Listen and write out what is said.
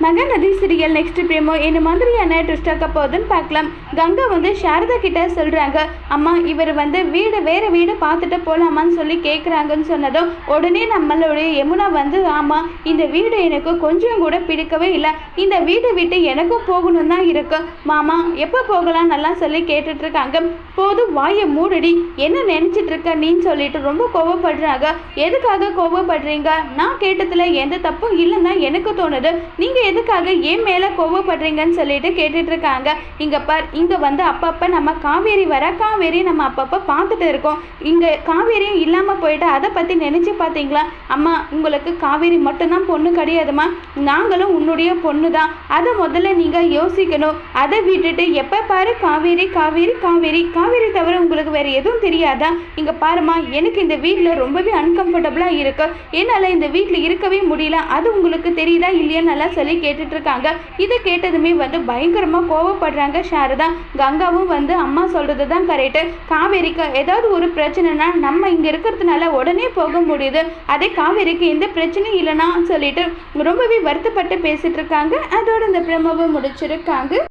Mahanadi serial next பிரேமோ என்ன மாதிரியான ட்விஸ்டாக்க போகுதுன்னு பார்க்கலாம். கங்கா வந்து சாரதா கிட்ட சொல்கிறாங்க, அம்மா இவர் வந்து வேறு வீடு பார்த்துட்டு போகலாமான்னு சொல்லி கேட்குறாங்கன்னு சொன்னதும் உடனே நம்மளுடைய யமுனா வந்து, ஆமாம் இந்த வீடு எனக்கு கொஞ்சம் கூட பிடிக்கவே இல்லை, இந்த வீடு விட்டு எனக்கும் போகணும் தான் இருக்கு மாமா, எப்போ போகலாம் நல்லா சொல்லி கேட்டுட்ருக்காங்க. போதும் வாயை மூடடி, என்ன நினச்சிட்டு இருக்க நீன்னு சொல்லிட்டு ரொம்ப கோவப்படுறாங்க. எதுக்காக கோவப்படுறீங்க? நான் கேட்டதில் எந்த தப்பும் இல்லைன்னு தான் எனக்கு தோணுது, நீங்கள் எதுக்காக ஏன் மேலே கோவப்படுறீங்கன்னு சொல்லிட்டு கேட்டுட்டு இருக்காங்க. இங்கே பார், இங்கே வந்து அப்பப்போ நம்ம காவேரி காவேரி நம்ம அப்பப்போ பார்த்துட்டு இருக்கோம், இங்கே காவேரியும் இல்லாமல் போயிட்டு அதை பற்றி நினச்சி பார்த்தீங்களா? அம்மா உங்களுக்கு காவேரி மட்டும்தான் பொண்ணு கிடையாதுமா, நாங்களும் உன்னுடைய பொண்ணு தான், அதை முதல்ல நீங்கள் யோசிக்கணும். அதை விட்டுட்டு எப்போ பாரு காவேரி காவேரி காவேரி காவேரி தவிர உங்களுக்கு வேறு எதுவும் தெரியாதா? இங்கே பாருமா, எனக்கு இந்த வீட்டில் ரொம்பவே அன்கம்ஃபர்டபுளாக இருக்கு, என்னால் இந்த வீட்டில் இருக்கவே முடியல, அது உங்களுக்கு தெரியுதா இல்லையா நல்லா சொல்லி கேட்டுட்டு இருக்காங்க. இதை கேட்டதுமே வந்து பயங்கரமாக கோவப்படுறாங்க சாரதா. கங்காவும் வந்து அம்மா சொல்கிறது தான் கரெக்டு, காவேரிக்கு ஏதாவது ஒரு பிரச்சனைனா நம்ம இங்கே இருக்கிறதுனால உடனே போக முடியுது, அதே காவேரிக்கு எந்த பிரச்சனையும் இல்லைன்னா சொல்லிட்டு ரொம்பவே வருத்தப்பட்டு பேசிட்டு இருக்காங்க. அதோட இந்த பிரமவை முடிச்சிருக்காங்க.